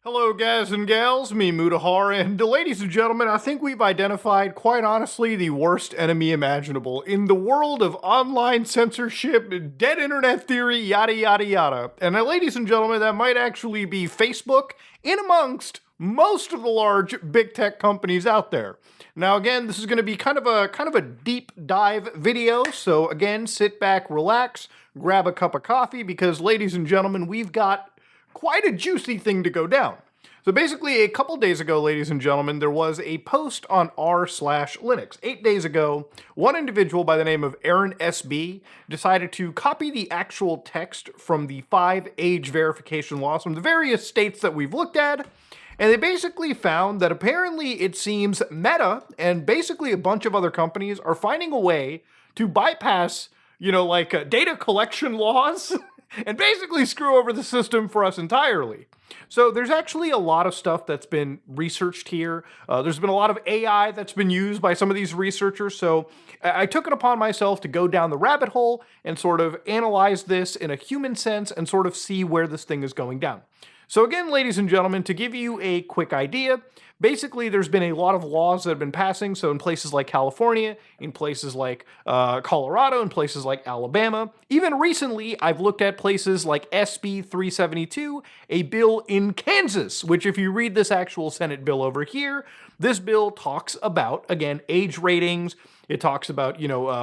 Hello, guys and gals, me Mutahar, and ladies and gentlemen, I think we've identified, quite honestly, the worst enemy imaginable. In the world of online censorship, dead internet theory, yada yada yada. And ladies and gentlemen, that might actually be Facebook in amongst most of the large big tech companies out there. Now again, this is going to be kind of a deep dive video, so again, sit back, relax, grab a cup of coffee, because ladies and gentlemen, we've got quite a juicy thing to go down. So basically, a couple days ago, ladies and gentlemen, there was a post on r/Linux. 8 days ago, one individual by the name of Aaron SB decided to copy the actual text from the 5 age verification laws from the various states that we've looked at, and they basically found that apparently it seems Meta and basically a bunch of other companies are finding a way to bypass, data collection laws and basically screw over the system for us entirely. So there's actually a lot of stuff that's been researched here. There's been a lot of AI that's been used by some of these researchers. So I took it upon myself to go down the rabbit hole and sort of analyze this in a human sense and sort of see where this thing is going down. So again, ladies and gentlemen, to give you a quick idea, basically there's been a lot of laws that have been passing. So in places like California, in places like Colorado, in places like Alabama, even recently I've looked at places like SB 372, a bill in Kansas, which if you read this actual Senate bill over here, this bill talks about, again, age ratings. It talks about,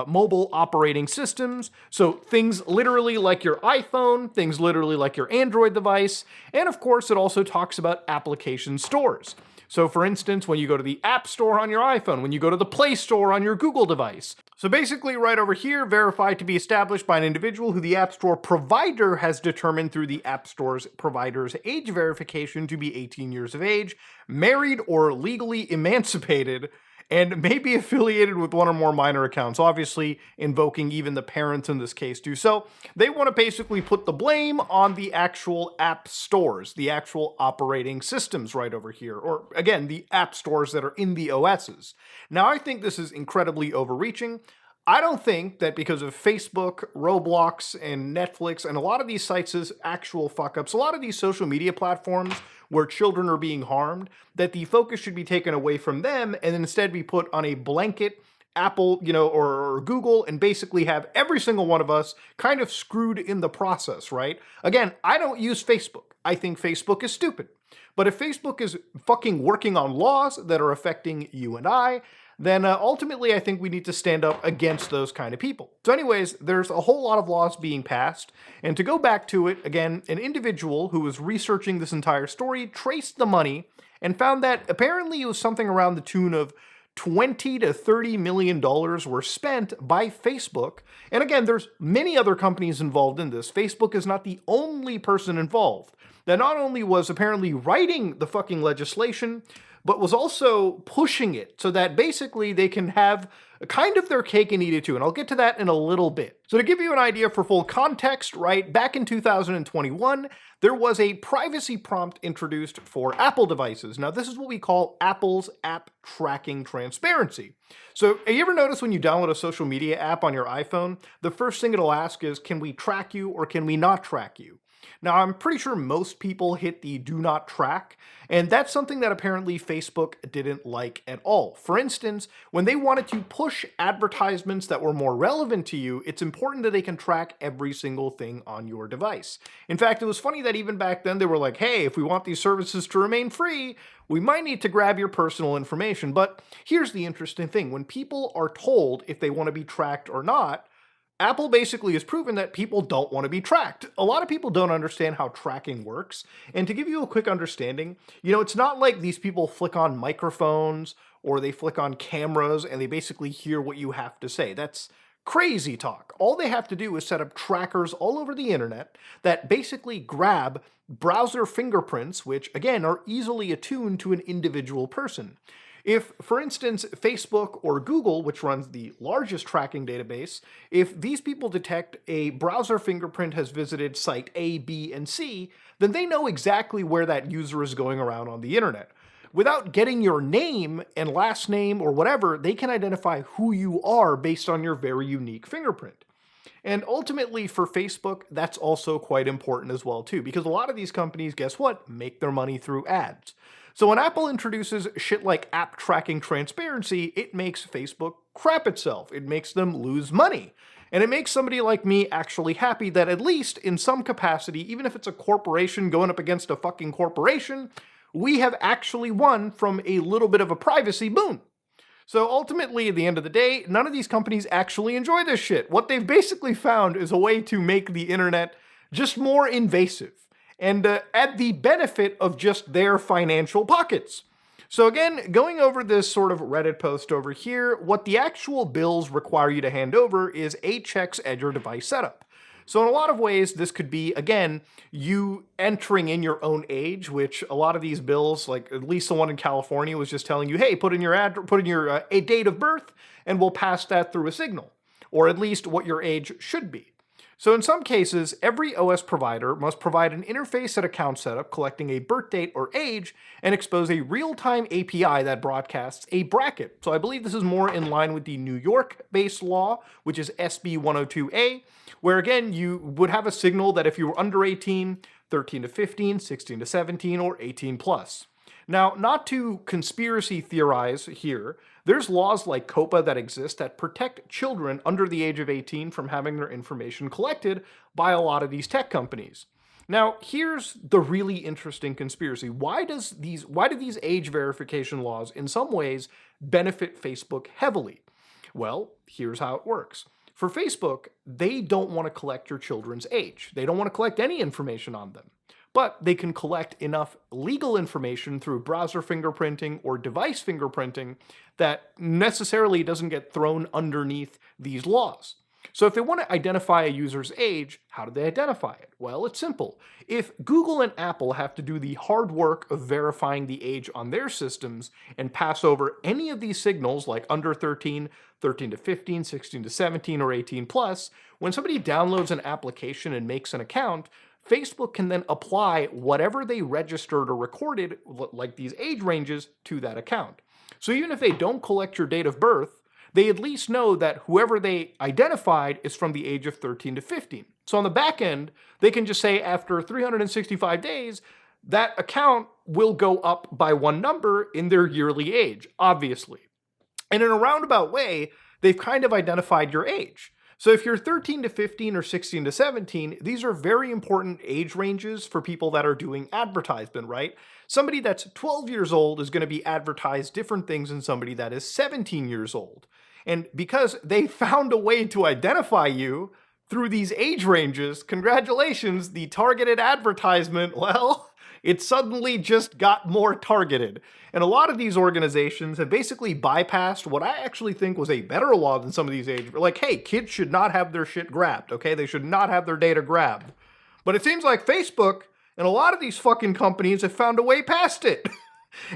mobile operating systems. So things literally like your iPhone, things literally like your Android device. And of course, it also talks about application stores. So for instance, when you go to the App Store on your iPhone, when you go to the Play Store on your Google device. So basically right over here, verified to be established by an individual who the App Store provider has determined through the App Store's provider's age verification to be 18 years of age, married or legally emancipated, and may be affiliated with one or more minor accounts, obviously invoking even the parents in this case too. So they want to basically put the blame on the actual app stores, the actual operating systems right over here, or again, the app stores that are in the OSs. Now, I think this is incredibly overreaching. I don't think that because of Facebook, Roblox, and Netflix, and a lot of these sites' actual fuck-ups, a lot of these social media platforms where children are being harmed, that the focus should be taken away from them and instead be put on a blanket Apple, or Google, and basically have every single one of us kind of screwed in the process, right? Again, I don't use Facebook. I think Facebook is stupid. But if Facebook is fucking working on laws that are affecting you and I, then ultimately I think we need to stand up against those kind of people. So anyways, there's a whole lot of laws being passed, and to go back to it, again, an individual who was researching this entire story traced the money and found that apparently it was something around the tune of $20 to $30 million were spent by Facebook. And again, there's many other companies involved in this. Facebook is not the only person involved. That not only was apparently writing the fucking legislation, but was also pushing it so that basically they can have kind of their cake and eat it too. And I'll get to that in a little bit. So to give you an idea for full context, right, back in 2021, there was a privacy prompt introduced for Apple devices. Now, this is what we call Apple's App Tracking Transparency. So you ever notice when you download a social media app on your iPhone, the first thing it'll ask is, can we track you or can we not track you? Now, I'm pretty sure most people hit the do not track, and that's something that apparently Facebook didn't like at all. For instance, when they wanted to push advertisements that were more relevant to you, it's important that they can track every single thing on your device. In fact, it was funny that even back then they were like, hey, if we want these services to remain free, we might need to grab your personal information. But here's the interesting thing. When people are told if they want to be tracked or not, Apple basically has proven that people don't want to be tracked. A lot of people don't understand how tracking works. And to give you a quick understanding, it's not like these people flick on microphones or they flick on cameras and they basically hear what you have to say. That's crazy talk. All they have to do is set up trackers all over the internet that basically grab browser fingerprints, which again are easily attuned to an individual person. If, for instance, Facebook or Google, which runs the largest tracking database, if these people detect a browser fingerprint has visited site A, B, and C, then they know exactly where that user is going around on the internet. Without getting your name and last name or whatever, they can identify who you are based on your very unique fingerprint. And ultimately for Facebook, that's also quite important as well too, because a lot of these companies, guess what, make their money through ads. So when Apple introduces shit like app tracking transparency, it makes Facebook crap itself. It makes them lose money. And it makes somebody like me actually happy that at least in some capacity, even if it's a corporation going up against a fucking corporation, we have actually won from a little bit of a privacy boon. So ultimately, at the end of the day, none of these companies actually enjoy this shit. What they've basically found is a way to make the internet just more invasive and at the benefit of just their financial pockets. So again, going over this sort of Reddit post over here, what the actual bills require you to hand over is a checks at your device setup. So in a lot of ways, this could be, again, you entering in your own age, which a lot of these bills, like at least the one in California, was just telling you, hey, put in your a date of birth, and we'll pass that through a signal, or at least what your age should be. So in some cases, every OS provider must provide an interface and account setup collecting a birth date or age and expose a real-time API that broadcasts a bracket. So I believe this is more in line with the New York-based law, which is SB 102A, where again, you would have a signal that if you were under 18, 13 to 15, 16 to 17, or 18 plus. Now, not to conspiracy theorize here, there's laws like COPA that exist that protect children under the age of 18 from having their information collected by a lot of these tech companies. Now, here's the really interesting conspiracy. Why do these age verification laws in some ways benefit Facebook heavily? Well, here's how it works. For Facebook, they don't want to collect your children's age. They don't want to collect any information on them. But they can collect enough legal information through browser fingerprinting or device fingerprinting that necessarily doesn't get thrown underneath these laws. So if they want to identify a user's age, how do they identify it? Well, it's simple. If Google and Apple have to do the hard work of verifying the age on their systems and pass over any of these signals like under 13, 13 to 15, 16 to 17, or 18 plus, when somebody downloads an application and makes an account, Facebook can then apply whatever they registered or recorded, like these age ranges, to that account. So even if they don't collect your date of birth, they at least know that whoever they identified is from the age of 13 to 15. So on the back end, they can just say after 365 days, that account will go up by one number in their yearly age, obviously. And in a roundabout way, they've kind of identified your age. So if you're 13 to 15 or 16 to 17, these are very important age ranges for people that are doing advertisement, right? Somebody that's 12 years old is going to be advertised different things than somebody that is 17 years old. And because they found a way to identify you through these age ranges, congratulations, the targeted advertisement, well, it suddenly just got more targeted. And a lot of these organizations have basically bypassed what I actually think was a better law than some of these age. Like, hey, kids should not have their shit grabbed, okay? They should not have their data grabbed. But it seems like Facebook and a lot of these fucking companies have found a way past it.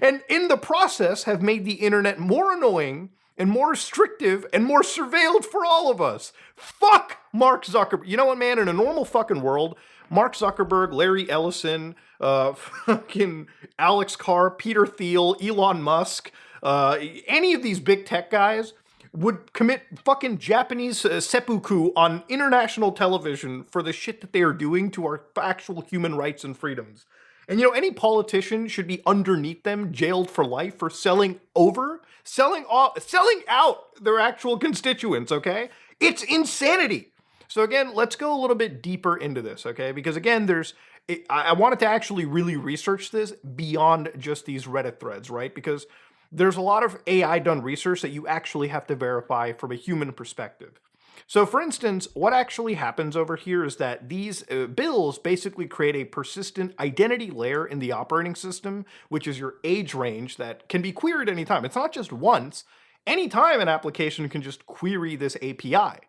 And in the process have made the internet more annoying and more restrictive and more surveilled for all of us. Fuck Mark Zuckerberg. You know what, man? In a normal fucking world, Mark Zuckerberg, Larry Ellison, fucking Alex Carr, Peter Thiel, Elon Musk, any of these big tech guys would commit fucking Japanese seppuku on international television for the shit that they are doing to our actual human rights and freedoms. And you know, any politician should be underneath them, jailed for life for selling out their actual constituents, okay? It's insanity. So again, let's go a little bit deeper into this, okay? Because again, I wanted to actually really research this beyond just these Reddit threads, right? Because there's a lot of AI done research that you actually have to verify from a human perspective. So for instance, what actually happens over here is that these bills basically create a persistent identity layer in the operating system, which is your age range that can be queried anytime. It's not just once. Anytime an application can just query this API.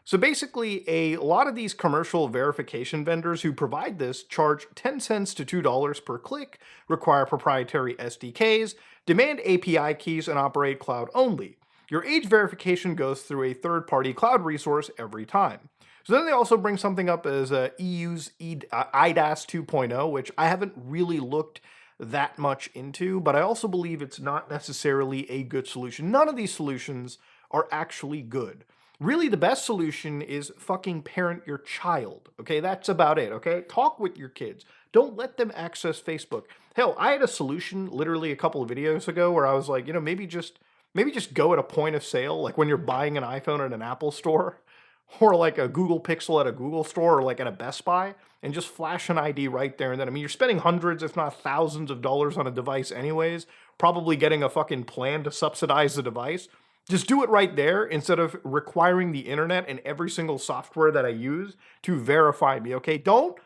So basically, a lot of these commercial verification vendors who provide this charge 10 cents to $2 per click, require proprietary SDKs, demand API keys, and operate cloud only. Your age verification goes through a third-party cloud resource every time. So then they also bring something up as EU's IDAS 2.0, which I haven't really looked that much into, but I also believe it's not necessarily a good solution. None of these solutions are actually good. Really, the best solution is fucking parent your child. Okay, that's about it. Okay, talk with your kids. Don't let them access Facebook. Hell, I had a solution literally a couple of videos ago where I was like, maybe just go at a point of sale, like when you're buying an iPhone at an Apple store, or like a Google Pixel at a Google store, or like at a Best Buy, and just flash an ID right there and then. I mean, you're spending hundreds, if not thousands, of dollars on a device anyways. Probably getting a fucking plan to subsidize the device. Just do it right there instead of requiring the internet and every single software that I use to verify me, okay? Don't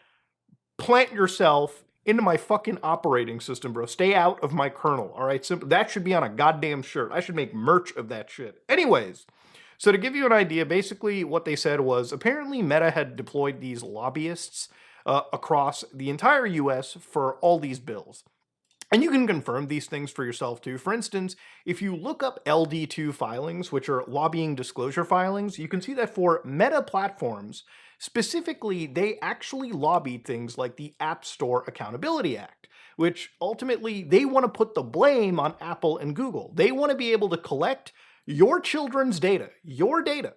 plant yourself into my fucking operating system, bro. Stay out of my kernel, all right? Simple. That should be on a goddamn shirt. I should make merch of that shit. Anyways, so to give you an idea, basically what they said was apparently Meta had deployed these lobbyists across the entire US for all these bills. And you can confirm these things for yourself too. For instance, if you look up LD2 filings, which are lobbying disclosure filings, you can see that for Meta platforms, specifically, they actually lobbied things like the App Store Accountability Act, which ultimately they want to put the blame on Apple and Google. They want to be able to collect your children's data, your data,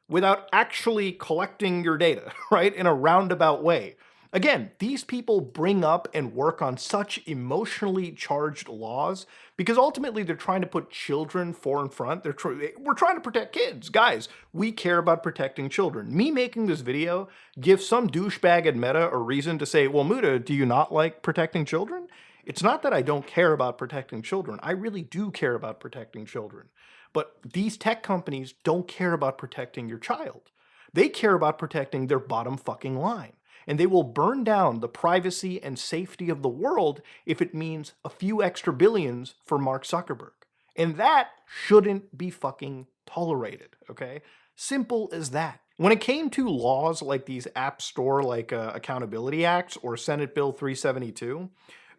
without actually collecting your data, right, in a roundabout way. Again, these people bring up and work on such emotionally charged laws because ultimately they're trying to put children forefront. We're trying to protect kids. Guys, we care about protecting children. Me making this video gives some douchebag at Meta a reason to say, well, Muda, do you not like protecting children? It's not that I don't care about protecting children. I really do care about protecting children. But these tech companies don't care about protecting your child. They care about protecting their bottom fucking line. And they will burn down the privacy and safety of the world if it means a few extra billions for Mark Zuckerberg. And that shouldn't be fucking tolerated, okay? Simple as that. When it came to laws like these App Store Accountability Acts or Senate Bill 372,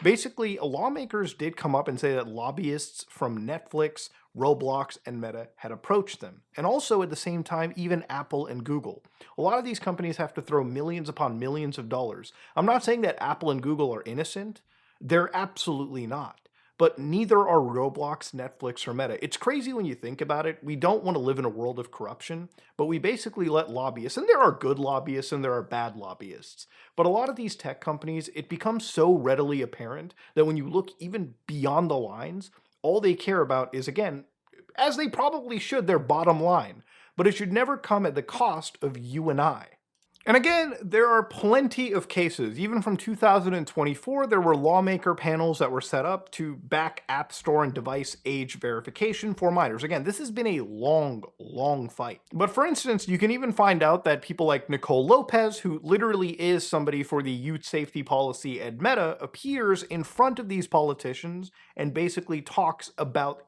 basically lawmakers did come up and say that lobbyists from Netflix, Roblox, and Meta had approached them. And also at the same time, even Apple and Google. A lot of these companies have to throw millions upon millions of dollars. I'm not saying that Apple and Google are innocent. They're absolutely not. But neither are Roblox, Netflix, or Meta. It's crazy when you think about it. We don't want to live in a world of corruption, but we basically let lobbyists, and there are good lobbyists and there are bad lobbyists, but a lot of these tech companies, it becomes so readily apparent that when you look even beyond the lines, all they care about is, again, as they probably should, their bottom line. But it should never come at the cost of you and I. And again, there are plenty of cases. Even from 2024, there were lawmaker panels that were set up to back App Store and device age verification for minors. Again, this has been a long fight. But for instance, you can even find out that people like Nicole Lopez, who literally is somebody for the youth safety policy at Meta, appears in front of these politicians and basically talks about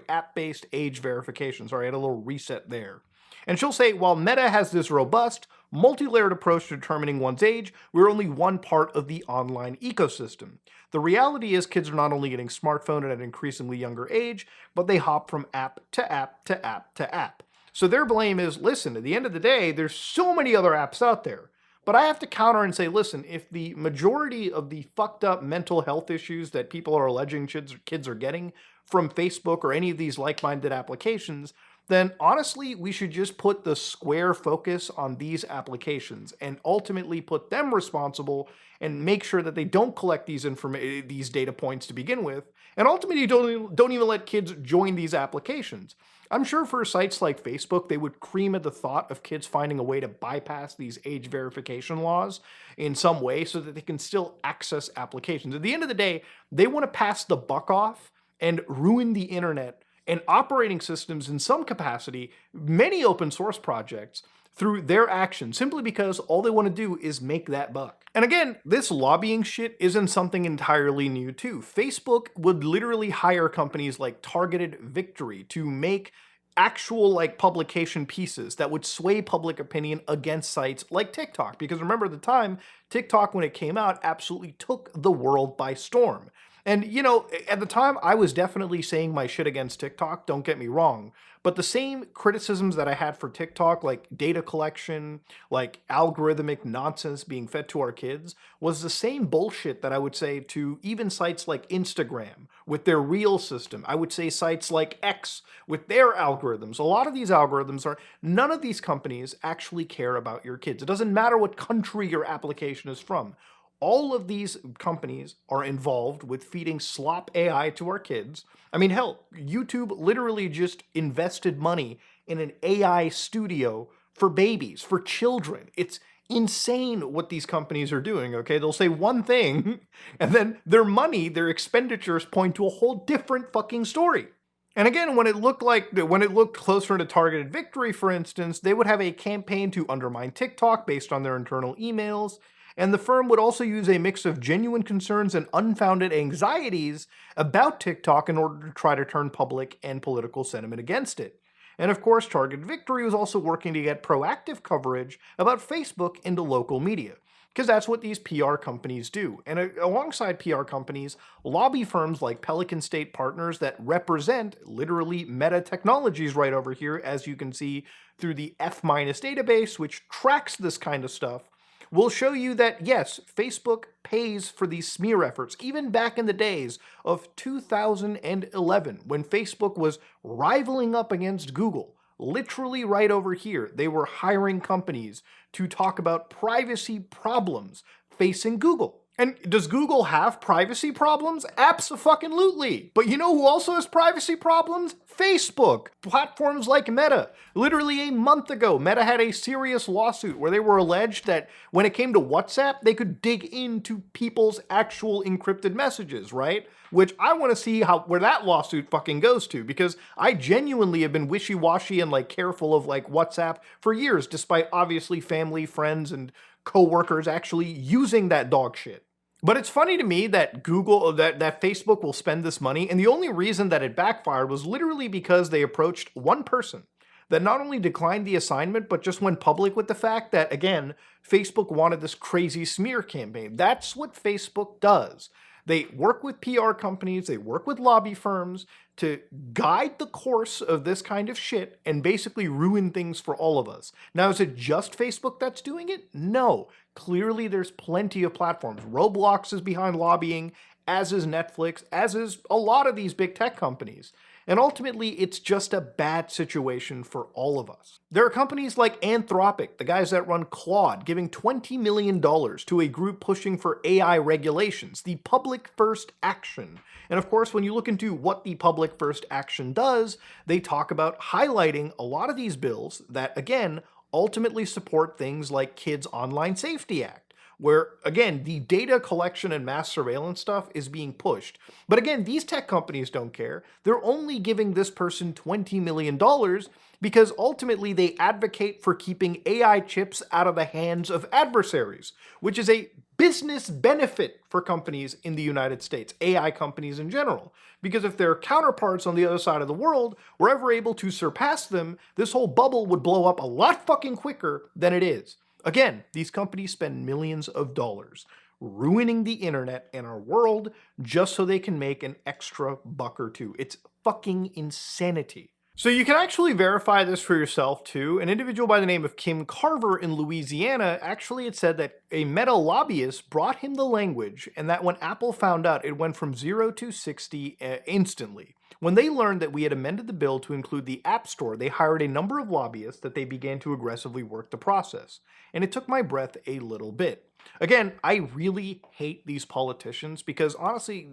app-based age verification. Sorry, I had a little reset there. And she'll say, while Meta has this robust, multi-layered approach to determining one's age, we're only one part of the online ecosystem. The reality is kids are not only getting smartphone at an increasingly younger age, but they hop from app to app to app to app. So their blame is, listen, at the end of the day, there's so many other apps out there. But I have to counter and say, listen, if the majority of the fucked up mental health issues that people are alleging kids are getting from Facebook or any of these like-minded applications, then honestly, we should just put the square focus on these applications and ultimately put them responsible and make sure that they don't collect these data points to begin with, and ultimately don't even let kids join these applications. I'm sure for sites like Facebook, they would cream at the thought of kids finding a way to bypass these age verification laws in some way so that they can still access applications. At the end of the day, they want to pass the buck off and ruin the internet and operating systems in some capacity, many open source projects, through their actions, simply because all they want to do is make that buck. And again, this lobbying shit isn't something entirely new too. Facebook would literally hire companies like Targeted Victory to make actual publication pieces that would sway public opinion against sites like TikTok. Because remember at the time, TikTok, when it came out, absolutely took the world by storm. And, at the time, I was definitely saying my shit against TikTok, don't get me wrong. But the same criticisms that I had for TikTok, like data collection, like algorithmic nonsense being fed to our kids, was the same bullshit that I would say to even sites like Instagram, with their real system. I would say sites like X with their algorithms. A lot of these algorithms are, none of these companies actually care about your kids. It doesn't matter what country your application is from. All of these companies are involved with feeding slop AI to our kids. I mean, hell, YouTube literally just invested money in an AI studio for babies, for children. It's insane what these companies are doing, okay? They'll say one thing, and then their money, their expenditures point to a whole different fucking story. And again, when it looked closer to targeted victory, for instance, they would have a campaign to undermine TikTok based on their internal emails, and the firm would also use a mix of genuine concerns and unfounded anxieties about TikTok in order to try to turn public and political sentiment against it. And of course, Targeted Victory was also working to get proactive coverage about Facebook into local media, because that's what these PR companies do. And alongside PR companies, lobby firms like Pelican State Partners that represent literally Meta Technologies right over here, as you can see through the F- database, which tracks this kind of stuff, will show you that, yes, Facebook pays for these smear efforts, even back in the days of 2011, when Facebook was rivaling up against Google. Literally right over here, they were hiring companies to talk about privacy problems facing Google. And does Google have privacy problems? Abso-fucking-lutely. But you know who also has privacy problems? Facebook. Platforms like Meta. Literally a month ago, Meta had a serious lawsuit where they were alleged that when it came to WhatsApp, they could dig into people's actual encrypted messages, right? Which I want to see where that lawsuit fucking goes to, because I genuinely have been wishy-washy and careful of WhatsApp for years, despite obviously family, friends, and co-workers actually using that dog shit. But it's funny to me that that Facebook will spend this money, and the only reason that it backfired was literally because they approached one person that not only declined the assignment, but just went public with the fact that, again, Facebook wanted this crazy smear campaign. That's what Facebook does. They work with PR companies, they work with lobby firms to guide the course of this kind of shit and basically ruin things for all of us. Now, is it just Facebook that's doing it? No. Clearly, there's plenty of platforms. Roblox is behind lobbying, as is Netflix, as is a lot of these big tech companies. And ultimately, it's just a bad situation for all of us. There are companies like Anthropic, the guys that run Claude, giving $20 million to a group pushing for AI regulations, the Public First Action. And of course, when you look into what the Public First Action does, they talk about highlighting a lot of these bills that, again, ultimately support things like Kids Online Safety Act, where, again, the data collection and mass surveillance stuff is being pushed. But again, these tech companies don't care. They're only giving this person $20 million because ultimately they advocate for keeping AI chips out of the hands of adversaries, which is a business benefit for companies in the United States, AI companies in general. Because if their counterparts on the other side of the world were ever able to surpass them, this whole bubble would blow up a lot fucking quicker than it is. Again, these companies spend millions of dollars ruining the internet and our world just so they can make an extra buck or two. It's fucking insanity. So you can actually verify this for yourself too. An individual by the name of Kim Carver in Louisiana actually had said that a Meta lobbyist brought him the language, and that when Apple found out, it went from 0 to 60 instantly. When they learned that we had amended the bill to include the App Store, they hired a number of lobbyists that they began to aggressively work the process. And it took my breath a little bit. Again, I really hate these politicians because honestly,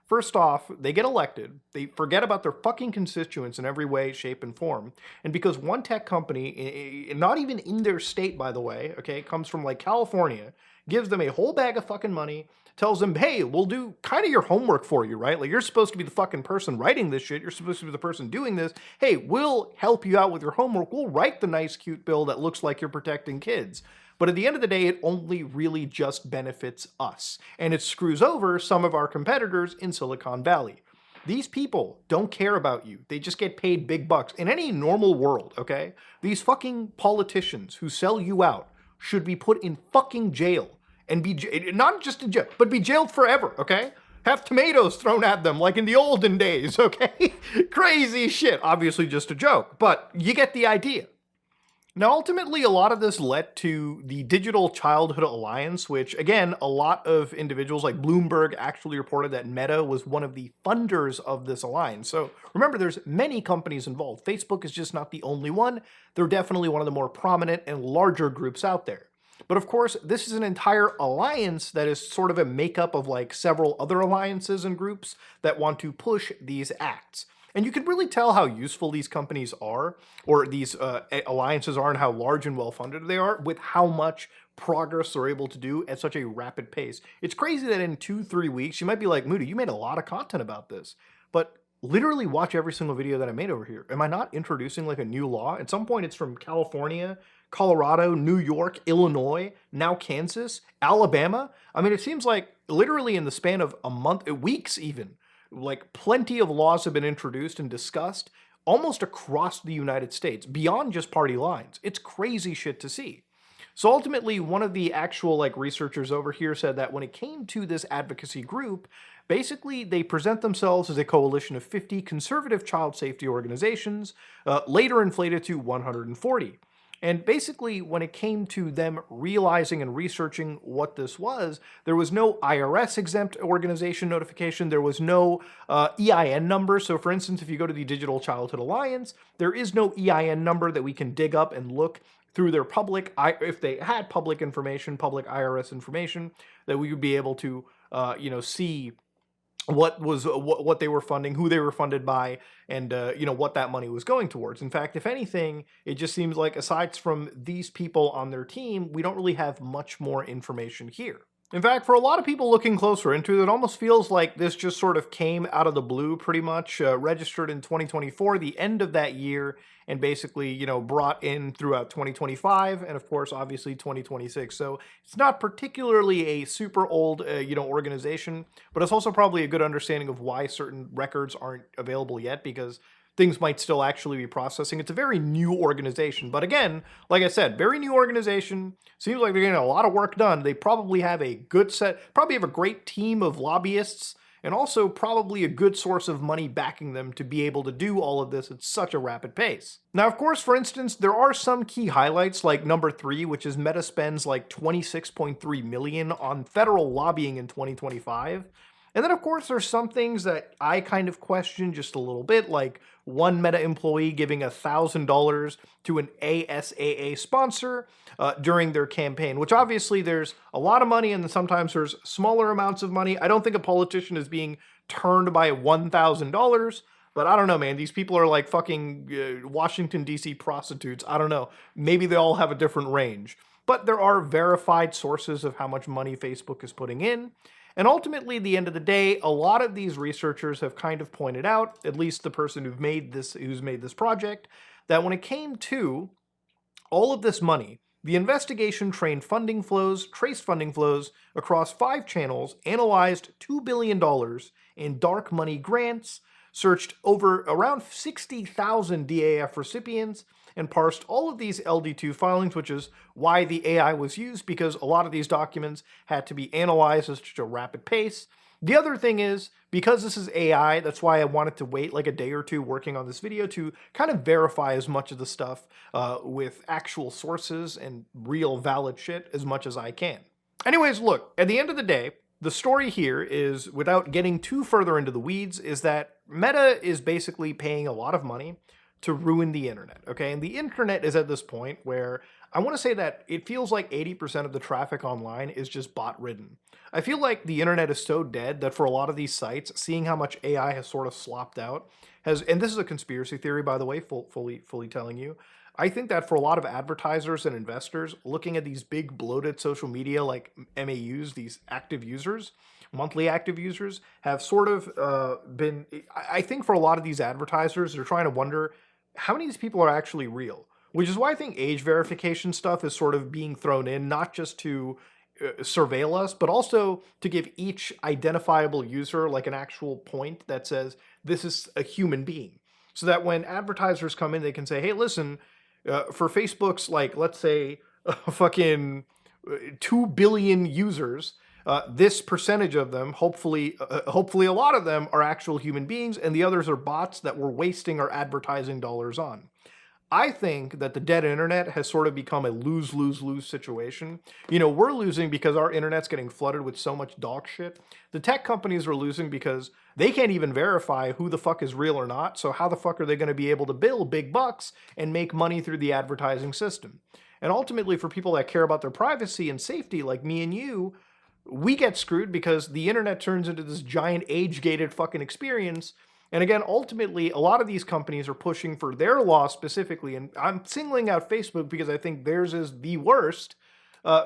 first off, they get elected, they forget about their fucking constituents in every way, shape, and form. And because one tech company, not even in their state, by the way, okay, comes from California, gives them a whole bag of fucking money, tells them, hey, we'll do kind of your homework for you, right? You're supposed to be the fucking person writing this shit. You're supposed to be the person doing this. Hey, we'll help you out with your homework. We'll write the nice, cute bill that looks like you're protecting kids. But at the end of the day, it only really just benefits us. And it screws over some of our competitors in Silicon Valley. These people don't care about you. They just get paid big bucks. In any normal world, okay? These fucking politicians who sell you out should be put in fucking jail. And be, not just in jail, but be jailed forever, okay? Have tomatoes thrown at them like in the olden days, okay? Crazy shit. Obviously just a joke, but you get the idea. Now, ultimately, a lot of this led to the Digital Childhood Alliance, which, again, a lot of individuals like Bloomberg actually reported that Meta was one of the funders of this alliance. So remember, there's many companies involved. Facebook is just not the only one. They're definitely one of the more prominent and larger groups out there. But of course, this is an entire alliance that is sort of a makeup of like several other alliances and groups that want to push these acts. And you can really tell how useful these companies are, or these alliances are, and how large and well funded they are, with how much progress they're able to do at such a rapid pace. It's crazy that in 2-3 weeks, you might be like, Moody, you made a lot of content about this. But literally watch every single video that I made over here. Am I not introducing like a new law? At some point, it's from California, Colorado, New York, Illinois, now Kansas, Alabama. I mean, it seems like literally in the span of a month, weeks even, like plenty of laws have been introduced and discussed almost across the United States, beyond just party lines. It's crazy shit to see. So ultimately, one of the actual like researchers over here said that when it came to this advocacy group, basically they present themselves as a coalition of 50 conservative child safety organizations, later inflated to 140. And basically, when it came to them realizing and researching what this was, there was no IRS exempt organization notification. There was no EIN number. So for instance, if you go to the Digital Childhood Alliance, there is no EIN number that we can dig up and look through their public, if they had public information, public IRS information, that we would be able to, see what they were funding, who they were funded by, and what that money was going towards. In fact, if anything, it just seems like aside from these people on their team, we don't really have much more information here. In fact, for a lot of people looking closer into it, it almost feels like this just sort of came out of the blue pretty much, registered in 2024, the end of that year, and basically, brought in throughout 2025, and of course, obviously 2026. So it's not particularly a super old, organization, but it's also probably a good understanding of why certain records aren't available yet, because things might still actually be processing. It's a very new organization. But again, like I said, very new organization. Seems like they're getting a lot of work done. They probably have a good probably have a great team of lobbyists, and also probably a good source of money backing them to be able to do all of this at such a rapid pace. Now, of course, for instance, there are some key highlights like number 3, which is Meta spends like $26.3 million on federal lobbying in 2025. And then, of course, there's some things that I kind of question just a little bit, like one Meta employee giving $1,000 to an ASAA sponsor during their campaign, which obviously there's a lot of money and then sometimes there's smaller amounts of money. I don't think a politician is being turned by $1,000, but I don't know, man. These people are like fucking Washington, D.C. prostitutes. I don't know. Maybe they all have a different range. But there are verified sources of how much money Facebook is putting in. And ultimately, at the end of the day, a lot of these researchers have kind of pointed out, at least the person who's made this project, that when it came to all of this money, the investigation traced funding flows across 5 channels, analyzed $2 billion in dark money grants, searched over around 60,000 DAF recipients, and parsed all of these LD2 filings, which is why the AI was used, because a lot of these documents had to be analyzed at such a rapid pace. The other thing is, because this is AI, that's why I wanted to wait like a day or two working on this video to kind of verify as much of the stuff with actual sources and real valid shit as much as I can. Anyways, look, at the end of the day, the story here is, without getting too further into the weeds, is that Meta is basically paying a lot of money to ruin the internet, okay? And the internet is at this point where I want to say that it feels like 80% of the traffic online is just bot-ridden. I feel like the internet is so dead that for a lot of these sites, seeing how much AI has sort of slopped out and this is a conspiracy theory, by the way, fully telling you, I think that for a lot of advertisers and investors, looking at these big bloated social media like MAUs, these active users, monthly active users, have sort of been, I think for a lot of these advertisers, they're trying to wonder how many of these people are actually real, which is why I think age verification stuff is sort of being thrown in, not just to surveil us, but also to give each identifiable user like an actual point that says this is a human being. So that when advertisers come in, they can say, hey, listen, for Facebook's, like, let's say, fucking 2 billion users, this percentage of them, hopefully a lot of them, are actual human beings, and the others are bots that we're wasting our advertising dollars on. I think that the dead internet has sort of become a lose-lose-lose situation. You know, we're losing because our internet's getting flooded with so much dog shit. The tech companies are losing because they can't even verify who the fuck is real or not. So how the fuck are they going to be able to bill big bucks and make money through the advertising system? And ultimately, for people that care about their privacy and safety, like me and you, we get screwed because the internet turns into this giant age-gated fucking experience. And again, ultimately, a lot of these companies are pushing for their law specifically, and I'm singling out Facebook because I think theirs is the worst,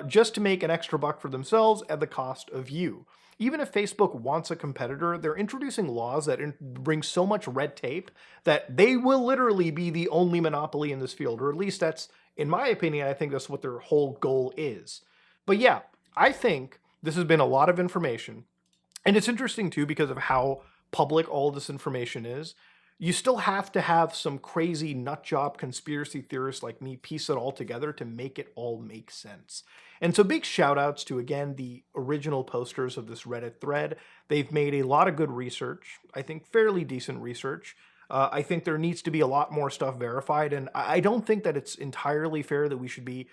just to make an extra buck for themselves at the cost of you. Even if Facebook wants a competitor, they're introducing laws that bring so much red tape that they will literally be the only monopoly in this field, or at least that's, in my opinion, I think that's what their whole goal is. But yeah, I think this has been a lot of information. And it's interesting too because of how public all this information is. You still have to have some crazy nutjob conspiracy theorists like me piece it all together to make it all make sense. And so big shout outs to, again, the original posters of this Reddit thread. They've made a lot of good research, I think fairly decent research. I think there needs to be a lot more stuff verified, and I don't think that it's entirely fair that we should be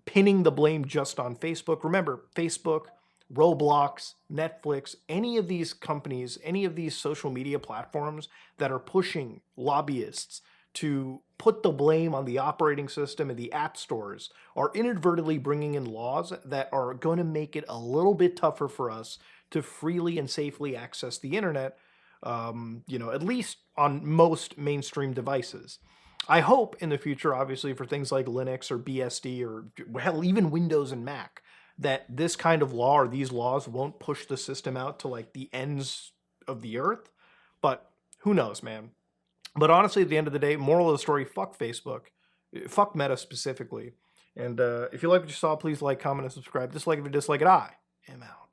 pinning the blame just on Facebook. Remember, Facebook, Roblox, Netflix, any of these companies, any of these social media platforms that are pushing lobbyists to put the blame on the operating system and the app stores are inadvertently bringing in laws that are going to make it a little bit tougher for us to freely and safely access the internet, at least on most mainstream devices. I hope in the future, obviously, for things like Linux or BSD or hell, even Windows and Mac, that this kind of law or these laws won't push the system out to like the ends of the earth. But who knows, man? But honestly, at the end of the day, moral of the story, fuck Facebook. Fuck Meta specifically. And if you like what you saw, please like, comment, and subscribe. Dislike if you dislike it. I am out.